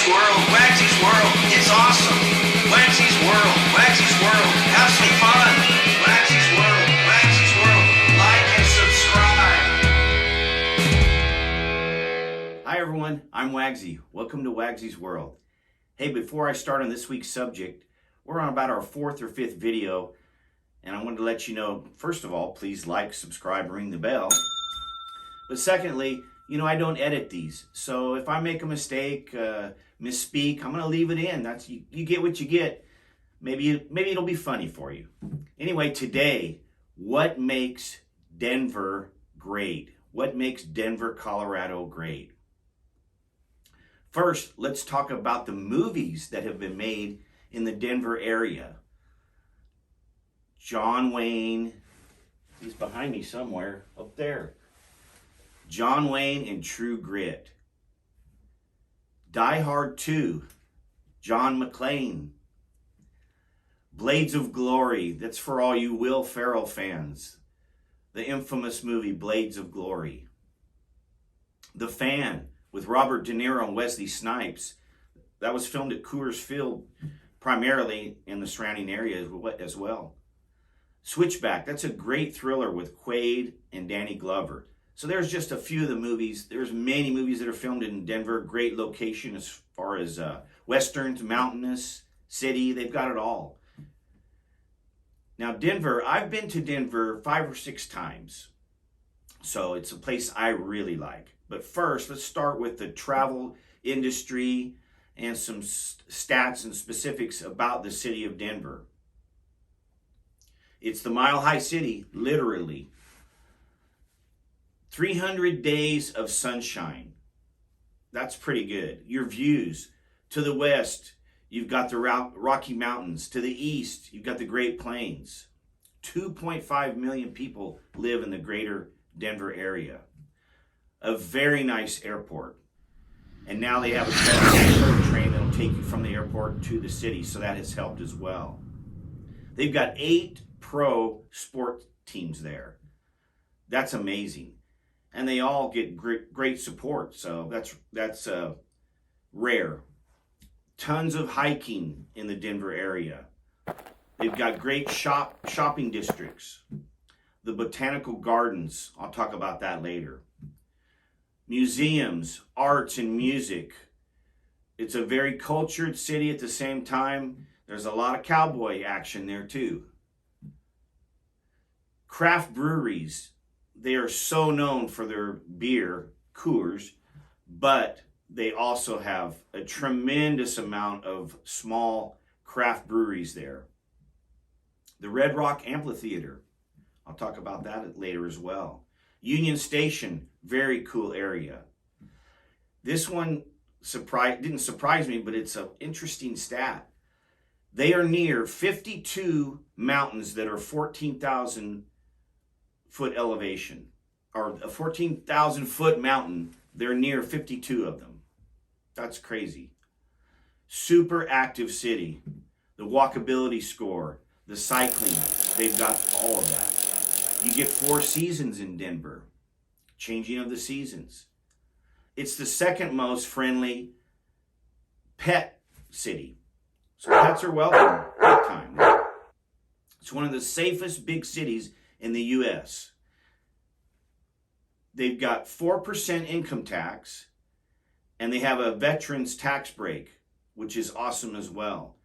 WAGSY'S World, WAGSY'S World, it's awesome. WAGSY'S World, WAGSY'S World, have some fun. WAGSY'S World, WAGSY'S World, like and subscribe. Hi everyone, I'm Wagsy. Welcome to WAGSY'S World. Hey, before I start on this week's subject, we're on about our fourth or fifth video, and I wanted to let you know, first of all, please like, subscribe, ring the bell. But secondly, I don't edit these, so if I make a mistake, misspeak, I'm gonna leave it in. That's you get what you get. Maybe it'll be funny for you. Anyway, today, what makes Denver great? What makes Denver, Colorado great? First, let's talk about the movies that have been made in the Denver area. John Wayne, he's behind me somewhere, up there. John Wayne and True Grit. Die Hard 2, John McClane. Blades of Glory, that's for all you Will Ferrell fans. The infamous movie Blades of Glory. The Fan with Robert De Niro and Wesley Snipes. That was filmed at Coors Field, primarily in the surrounding area as well. Switchback, that's a great thriller with Quaid and Danny Glover. So there's just a few of the movies. There's many movies that are filmed in Denver. Great location as far as westerns, mountainous, city. They've got it all. Now Denver, I've been to Denver 5 or 6 times. So it's a place I really like. But first, let's start with the travel industry and some stats and specifics about the city of Denver. It's the Mile High City, literally. 300 days of sunshine. That's pretty good. Your views. To the west, you've got the Rocky Mountains. To the east, you've got the Great Plains. 2.5 million people live in the greater Denver area. A very nice airport. And now they have a train that'll take you from the airport to the city, so that has helped as well. They've got 8 pro sport teams there. That's amazing. And they all get great support, so that's rare. Tons of hiking in the Denver area. They've got great shopping districts. The Botanical Gardens, I'll talk about that later. Museums, arts and music. It's a very cultured city at the same time. There's a lot of cowboy action there too. Craft breweries. They are so known for their beer, Coors, but they also have a tremendous amount of small craft breweries there. The Rock Amphitheater, I'll talk about that later as well. Union Station, very cool area. This one didn't surprise me, but it's an interesting stat. They are near 52 mountains that are 14,000 foot elevation, or a 14,000 foot mountain. They're near 52 of them. That's crazy. Super active city. The walkability score, the cycling, they've got all of that. You get 4 seasons in Denver, changing of the seasons. It's the second most friendly pet city. So pets are welcome, pet time. It's one of the safest big cities in the U.S. They've got 4% income tax, and they have a veterans tax break, which is awesome as well.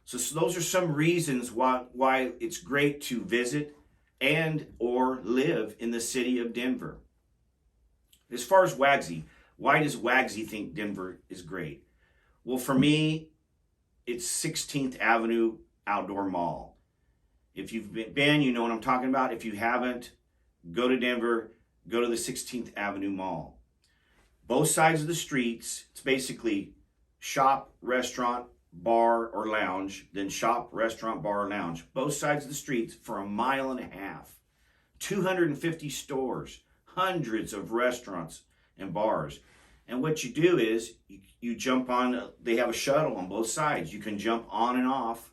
So those are some reasons why it's great to visit and or live in the city of Denver. As far as Wagsy, why does Wagsy think Denver is great? Well, for me, it's 16th Avenue Outdoor Mall. If you've been, you know what I'm talking about. If you haven't, go to Denver, go to the 16th Avenue Mall. Both sides of the streets, it's basically shop, restaurant, bar, or lounge, then shop, restaurant, bar, or lounge. Both sides of the streets for 1.5 miles. 250 stores, hundreds of restaurants and bars. And what you do is you jump on, they have a shuttle on both sides. You can jump on and off.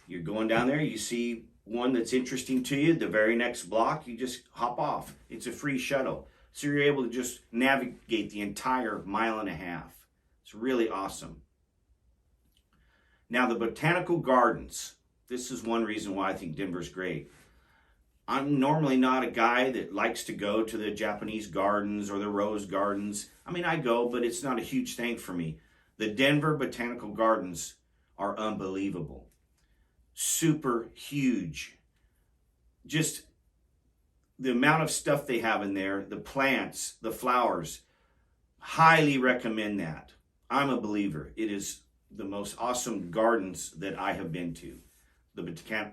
You're going down there, you see one that's interesting to you, the very next block, you just hop off. It's a free shuttle. So you're able to just navigate the entire 1.5 miles. It's really awesome. Now, the Botanical Gardens. This is one reason why I think Denver's great. I'm normally not a guy that likes to go to the Japanese gardens or the rose gardens. I mean, I go, but it's not a huge thing for me. The Denver Botanical Gardens are unbelievable. Super huge. Just the amount of stuff they have in there, the plants, the flowers. Highly recommend that. I'm a believer. It is the most awesome gardens that I have been to. The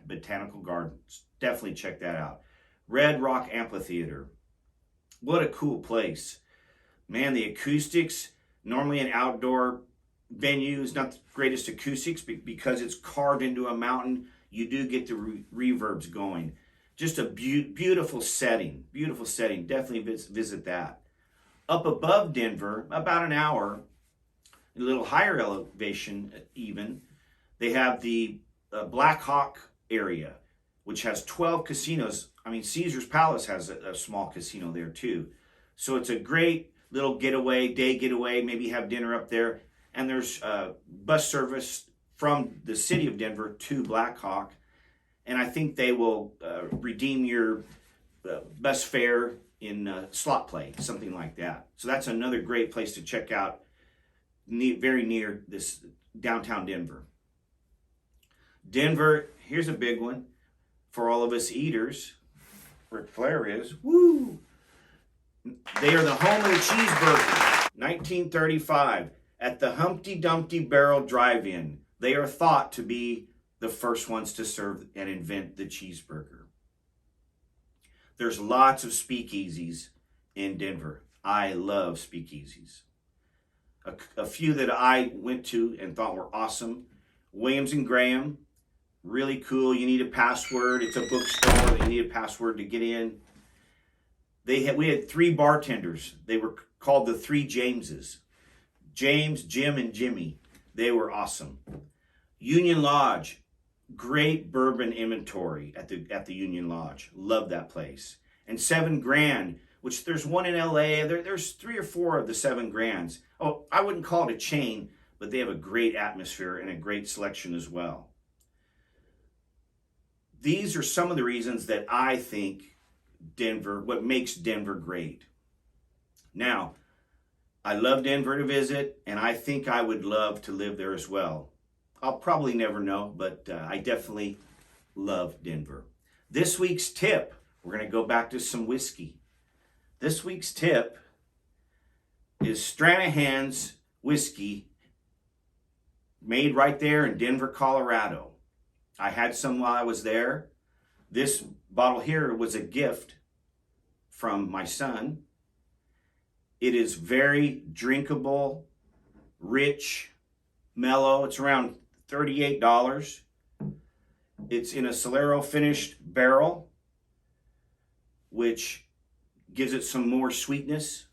Botanical Gardens. Definitely check that out. Red Rock Amphitheater. What a cool place. Man, the acoustics. Normally an outdoor venue is not the greatest acoustics because it's carved into a mountain. You do get the reverbs going. Just a beautiful setting. Beautiful setting. Definitely visit that. Up above Denver, about an hour, a little higher elevation even, they have the Black Hawk area, which has 12 casinos. I mean, Caesar's Palace has a small casino there too. So it's a great little getaway, day getaway, maybe have dinner up there. And there's bus service from the city of Denver to Black Hawk. And I think they will redeem your bus fare in slot play, something like that. So that's another great place to check out, very near this downtown Denver. Denver, here's a big one for all of us eaters. Ric Flair is. Woo! They are the home of the cheeseburger. 1935, at the Humpty Dumpty Barrel Drive-In. They are thought to be the first ones to serve and invent the cheeseburger. There's lots of speakeasies in Denver. I love speakeasies. A few that I went to and thought were awesome. Williams and Graham, really cool. You need a password. It's a bookstore. You need a password to get in. We had 3 bartenders. They were called the 3 Jameses. James, Jim, and Jimmy. They were awesome. Union Lodge, great bourbon inventory at the Union Lodge. Love that place. And 7 Grand, which there's one in LA. There's 3 or 4 of the 7 Grands. Oh, I wouldn't call it a chain, but they have a great atmosphere and a great selection as well. These are some of the reasons that I think Denver, what makes Denver great. Now, I love Denver to visit, and I think I would love to live there as well. I'll probably never know, but I definitely love Denver. This week's tip, we're going to go back to some whiskey. This week's tip is Stranahan's whiskey, made right there in Denver, Colorado. I had some while I was there. This bottle here was a gift from my son. It is very drinkable, rich, mellow. It's around $38. It's in a Solero finished barrel, which gives it some more sweetness.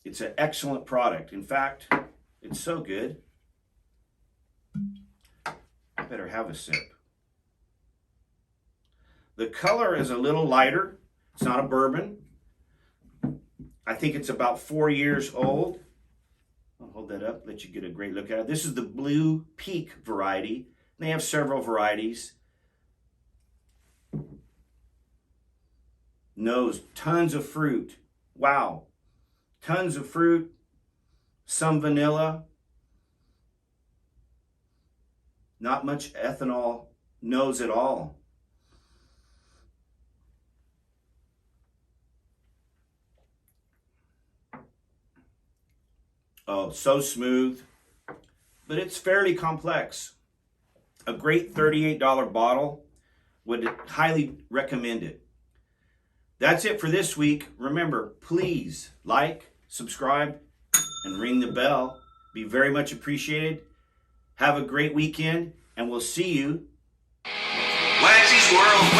It's an excellent product. In fact, it's so good. I better have a sip. The color is a little lighter. It's not a bourbon. I think it's about 4 years old. I'll hold that up, let you get a great look at it. This is the Blue Peak variety. They have several varieties. Nose, tons of fruit. Wow. Tons of fruit. Some vanilla. Not much ethanol nose at all. Oh, so smooth, but it's fairly complex. A great $38 bottle. Would highly recommend it. That's it for this week. Remember, please like, subscribe, and ring the bell. Be very much appreciated. Have a great weekend, and we'll see you. WAGSY'S World,